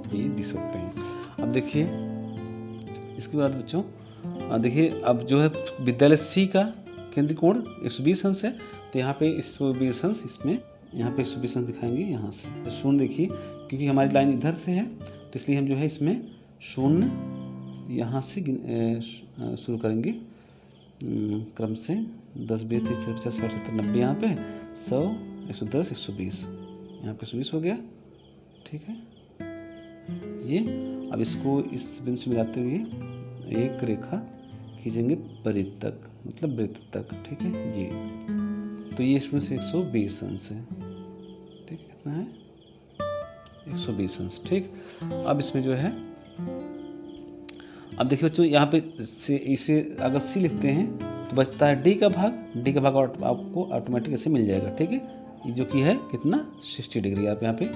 बी दिख सकते हैं। अब देखिए इसके बाद बच्चों देखिए, अब जो है विद्यालय सी का केंद्रीय कोण 120 अंश है। तो यहाँ पे 120 अंश, इसमें यहाँ पे 120 अंश दिखाएंगे यहाँ से। शून्य देखिए, क्योंकि हमारी लाइन इधर से है तो इसलिए हम जो है इसमें शून्य यहाँ से शुरू करेंगे क्रम से 10 20 30 40 50 60 70 90, यहाँ पे 100 110 120, यहाँ पे 120 हो गया। ठीक है, ये अब इसको इस बिंदु से मिलाते हुए एक रेखा खींचेंगे परिधि तक, मतलब वृत्त तक। ठीक है, ये तो ये इसमें से 120 अंश है। ठीक, कितना है 120 अंश। ठीक, अब इसमें जो है, अब देखिए बच्चों यहाँ पे इसे अगर सी लिखते हैं तो बचता है डी का भाग आपको ऑटोमेटिक ऐसे मिल जाएगा। ठीक है, जो कि है कितना 60 डिग्री, आप यहाँ पे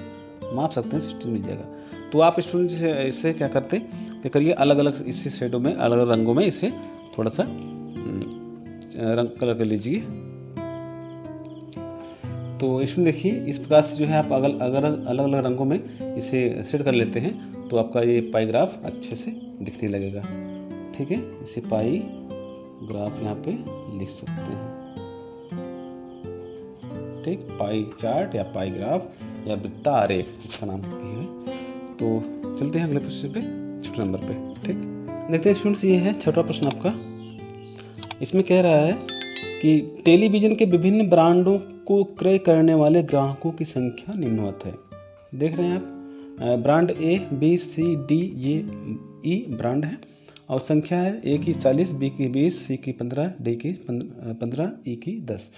माप सकते हैं, 60 मिल जाएगा। तो आप स्टूडेंट इससे क्या करते तो करिए, अलग अलग इससे शेडों में, अलग अलग रंगों में इसे थोड़ा सा रंग कलर कर लीजिए। तो इसमें देखिए इस प्रकार से जो है आप अगर अलग अलग रंगों में इसे सेट कर लेते हैं तो आपका ये पाई ग्राफ अच्छे से दिखने लगेगा। ठीक है, इसे पाई ग्राफ यहाँ पे लिख सकते हैं। ठीक, पाई चार्ट या पाई ग्राफ या वृत्ता आरेख इसका नाम भी है। तो चलते हैं अगले प्रश्न पे, छठे नंबर पे। ठीक, देखते हैं स्टूडेंट्स, ये है छठा प्रश्न आपका। इसमें कह रहा है कि टेलीविज़न के विभिन्न ब्रांडों को क्रय करने वाले ग्राहकों की संख्या निम्नवत है। देख रहे हैं आप, brand A B C D ये ई ब्रांड है और संख्या है ए की 40, बी की 20, सी की 15, डी की 15, ई की 10।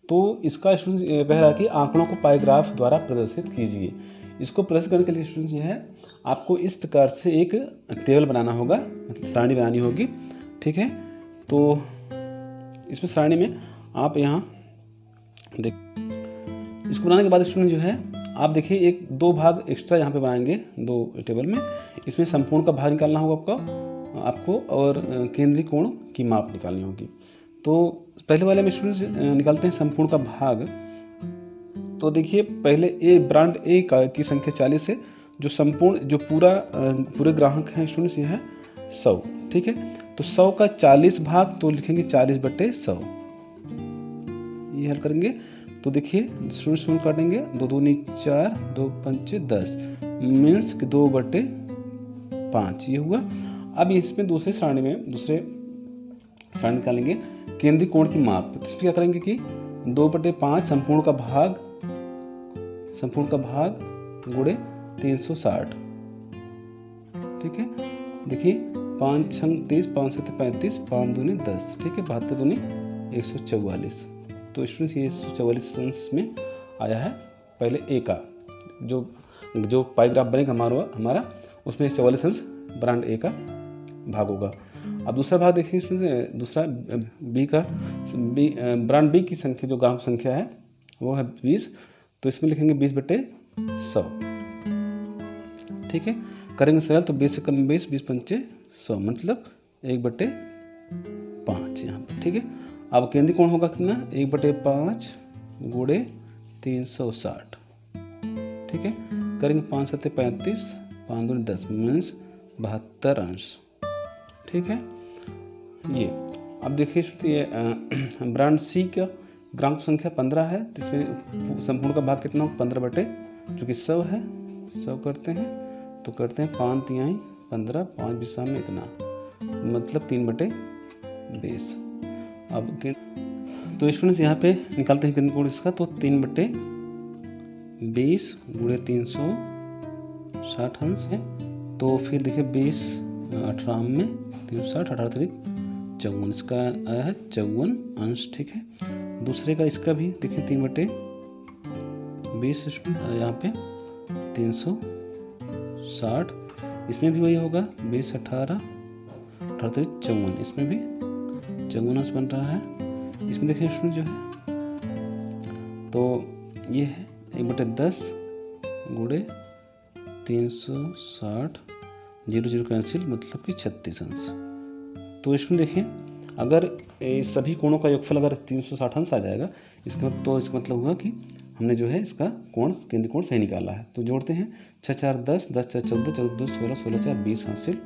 तो इसका स्टूडेंट कह रहा है कि आंकड़ों को पाई ग्राफ द्वारा प्रदर्शित कीजिए। इसको प्रदर्शित करने के लिए स्टूडेंट्स जो है आपको इस प्रकार से एक टेबल बनाना होगा, मतलब सारणी बनानी होगी, ठीक है। तो इसमें सारणी में आप यहाँ देख, इसको बनाने के बाद स्टूडेंट जो है आप देखिए एक 2 भाग एक्स्ट्रा यहाँ पे बनाएंगे 2 टेबल में। इसमें संपूर्ण का भाग निकालना होगा आपको और केंद्रीय कोण की माप निकालनी होगी। तो पहले वाले में स्टूडेंट्स निकालते हैं संपूर्ण का भाग। तो देखिए पहले ब्रांड ए की संख्या 40 है, जो संपूर्ण जो पूरे ग्राहक हैं स्टूडेंट्स ये है 100, ठीक है। तो 100 का 40 भाग तो लिखेंगे 40/100, ये हल करेंगे। तो देखिए शून्य काटेंगे, 2 दूनी 4, 2 पंचे 10 मीन्स 2/5 ये हुआ। अब इसमें दूसरे सारणी निकालेंगे केंद्रीय कोण की माप। इसमें क्या करेंगे कि 2/5 संपूर्ण का भाग गुणे 360, ठीक है। देखिए 5 छंग 30, 5 7 35, 5 दूनी 10, ठीक है, 72 दूनी 144। तो स्टूडेंट्स ये 144 में आया है पहले ए का जो पाई ग्राफ बनेगा हमारा उसमें 144 ब्रांड ए का भाग होगा। अब दूसरा भाग देखेंगे स्टूडेंट्स, दूसरा ब्रांड बी की संख्या जो ग्राहक संख्या है वो है 20। तो इसमें लिखेंगे 20/100, ठीक है। करेंगे सरल तो 20 से कम 20, 20 पंचे 100 मतलब 1/5 यहाँ पर, ठीक है। अब केंद्रीय कोण होगा कितना 1/5 गुणे 360, ठीक है। करेंगे 5 7 35, 5 दूनी 10 मीन्स 72 अंश, ठीक है। ये अब देखिए ये ब्रांड सी का ग्राहक संख्या 15 है, तो इसमें संपूर्ण का भाग कितना होगा 15 चूँकि 100 है 100 करते हैं तो करते हैं 5 तिहाई 15, 5 दिशा में इतना मतलब 3/20। अब तो स्टूडेंट्स यहाँ पे निकालते हैं केंद्रीय कोण इसका, तो 3/20 गुणे 360 अंश है। तो फिर देखिए 20 18 में 360, 18 3 54, इसका आया है 54 अंश, ठीक है। दूसरे का इसका भी देखिए 3/20 यहाँ पे 360, इसमें भी वही होगा 20 18 18 3 54, इसमें भी 54 अंश बन रहा है। इसमें देखिए स्टूडेंट जो है तो ये है 1/10 गुणे 360, 0 कैंसिल मतलब कि 36 अंश। तो इसमें देखिए अगर सभी कोणों का योगफल अगर 360 अंश आ जाएगा इसका मतलब हुआ कि हमने जो है इसका कोण केंद्रीय कोण सही निकाला है। तो जोड़ते हैं 6 4 10, 10 4 14, 14 2 16, 16 4 20 हासिल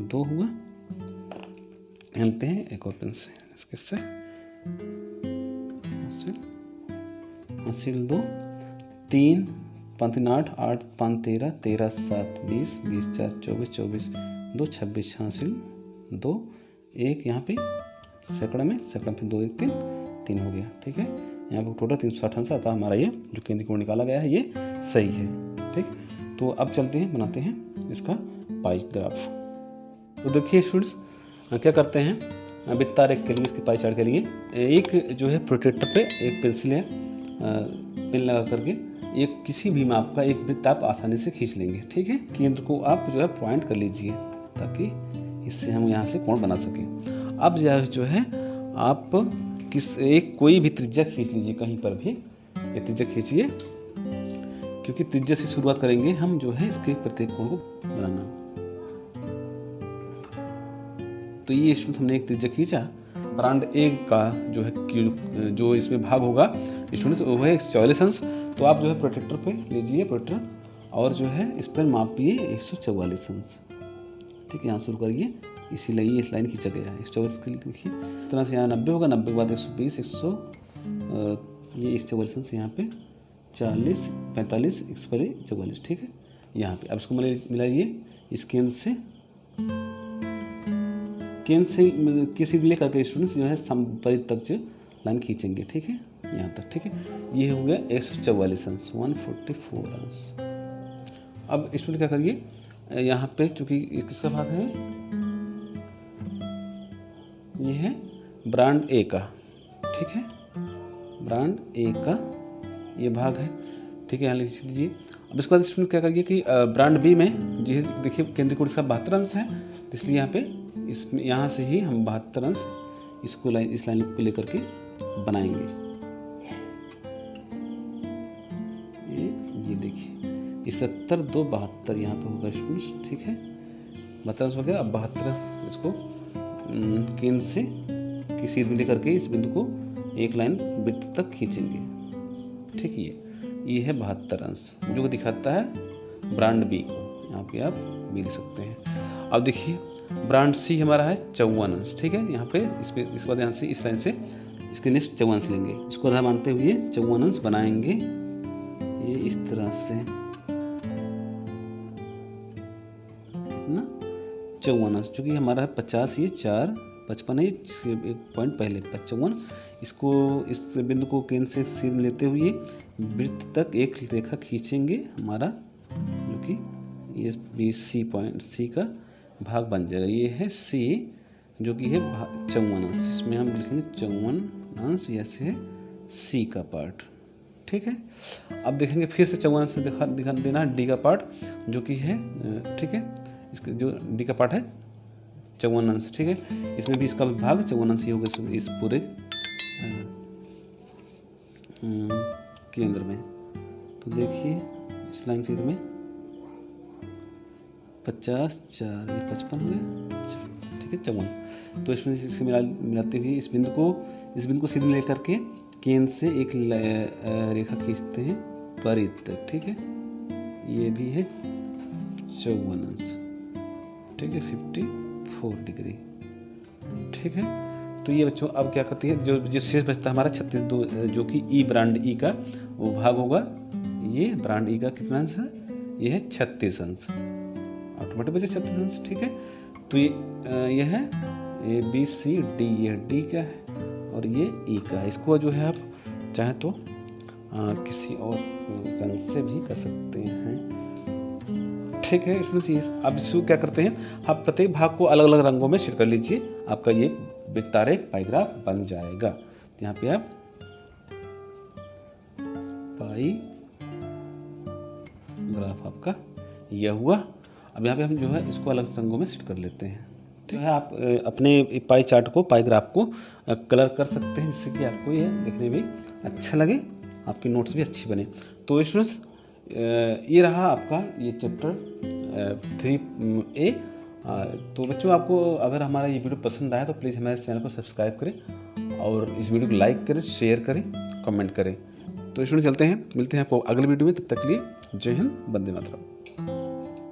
2 हुआ। मिलते हैं एक और पेन से इसके हासिल 2, 3 5 3 8, 8 5 13, 13 7 20, 20 4 24, 24 2 26 हासिल 2, 1 यहाँ पे सैकड़ा में फिर 2 1 3 हो गया, ठीक है। यहाँ पर टोटल 360 अंश आता हमारा ये जो केंद्रीय कोण निकाला गया है ये सही है, ठीक। तो अब चलते हैं बनाते हैं इसका पाई ग्राफ। तो देखिए स्टूडेंट्स क्या करते हैं वृत्ताकार रेखा के लिए इसके पाई चार्ट के लिए एक जो है प्रोट्रैक्टर पे एक पेंसिल या पेन लगा करके एक किसी भी माप का एक वृत्त आप आसानी से खींच लेंगे, ठीक है। केंद्र को आप जो है पॉइंट कर लीजिए ताकि इससे हम यहाँ से कोण बना सकें। अब जो है आप कोई भी त्रिज्या खींच लीजिए, कहीं पर भी ये त्रिज्या खींचिए क्योंकि त्रिज्या से शुरुआत करेंगे हम जो है इसके प्रत्येक कोण को बनाना। तो ये स्टूडेंट हमने एक त्रिज्या खींचा, ब्रांड ए का जो है जो इसमें भाग होगा स्टूडेंट्स वो है 44 अंश। तो आप जो है प्रोट्रैक्टर पे लीजिए प्रोट्रैक्टर और जो है इस पर मापिए 144 अंश, ठीक है। यहाँ शुरू करिए, इसीलिए ये लाइन खींचा गया है 144 लिखिए। इस तरह से यहाँ 90 होगा, 90 के बाद 120 100 ये 144 अंश यहाँ पे 40 45 144, ठीक है। यहाँ पे अब इसको मिलाइए इस केंद्र से किसी भी लेकर के स्टूडेंट्स जो है संपरीत तक जो लाइन खींचेंगे, ठीक है, यहाँ तक, ठीक है। ये हो गया 144 अंश 144 अंश। अब स्टूडेंट क्या करिए यहाँ पे चूंकि किसका भाग है ये है ब्रांड ए का, ठीक है, ब्रांड ए का ये भाग है, ठीक है, यहाँ लिख दीजिए। अब इसके बाद स्टूडेंट क्या करिए कि ब्रांड बी में जी देखिए केंद्रीय कोण इसका 72 अंश है, इसलिए यहाँ पे इसमें यहाँ से ही हम 72 अंश इसको इस लाइन को लेकर के बनाएंगे। ये देखिए ये 70 2 72 यहाँ पे होगा स्टूडेंट्स, ठीक है, 72 अंश हो गया। अब 72 इसको केंद्र से किसी बिंदु लेकर के इस बिंदु को एक लाइन वृत्त तक खींचेंगे, ठीक है। ये है 72 अंश जो दिखाता है ब्रांड बी को, यहाँ पे आप बी लिख सकते हैं। अब देखिए ब्रांड सी हमारा है 54 अंश, ठीक है, यहाँ पे इस बाद यहाँ से इस लाइन से इसके नेक्स्ट 54 अंश लेंगे, इसको आधा मानते हुए 54 अंश बनाएंगे ये इस तरह से ना 54 अंश, चूँकि हमारा है 50, ये 4 55 है, एक पॉइंट पहले 55। इसको इस बिंदु को केंद्र से सीध लेते हुए वृत्त तक एक रेखा खींचेंगे हमारा, जो कि ये बी सी पॉइंट सी का भाग बन जाएगा। ये है सी जो कि है 54 अंश, इसमें हम लिखेंगे 54 अंश, ऐसे है सी का पार्ट, ठीक है। अब देखेंगे फिर से 54 अंश दिखा देना डी का पार्ट जो कि है, ठीक है, इसका जो डी का पार्ट है 54 अंश, ठीक है, इसमें भी इसका भाग 54 अंश ही होगा इस पूरे केंद्र में। तो देखिए इस लाइन क्षेत्र में 50 4 ये 55 हो गया, ठीक है 54। तो इसमें इसे मिलाते हुए इस बिंदु को सीधे लेकर के केंद्र से एक रेखा खींचते हैं परित तक, ठीक है, ये भी है 54 अंश, ठीक है, 54 डिग्री, ठीक है। तो ये बच्चों अब क्या करती है, जो शेष बचता है हमारा 36 जो कि ई ब्रांड ई का वो भाग होगा। ये ब्रांड ई का कितना अंश है, ये है 36 अंश, ऑटोमेटिक बचे 36 अंश, ठीक है। तो ये है ए बी सी डी, ये डी का है और ये ई का है। इसको जो है आप चाहें तो किसी और रंग से भी कर सकते हैं, ठीक है। इसमें आप इसको क्या करते हैं, आप प्रत्येक भाग को अलग अलग रंगों में शेड कर लीजिए, आपका ये विस्तार पाइग्राफ बन जाएगा। तो यहाँ पे आप पाई ग्राफ आपका यह हुआ। अब यहाँ पे हम जो है इसको अलग रंगों में सेट कर लेते हैं, ठीक है। आप अपने पाई चार्ट को पाई ग्राफ को कलर कर सकते हैं जिससे कि आपको ये देखने में अच्छा लगे, आपकी नोट्स भी अच्छी बने। तो स्टूडेंट्स ये रहा आपका ये चैप्टर 3A। तो बच्चों आपको अगर हमारा ये वीडियो पसंद आया तो प्लीज़ हमारे चैनल को सब्सक्राइब करें और इस वीडियो को लाइक करें, शेयर करें, कमेंट करें। तो स्टूडेंट चलते हैं, मिलते हैं आपको अगले वीडियो में, तब तक के लिए जय हिंद, वंदे मातरम।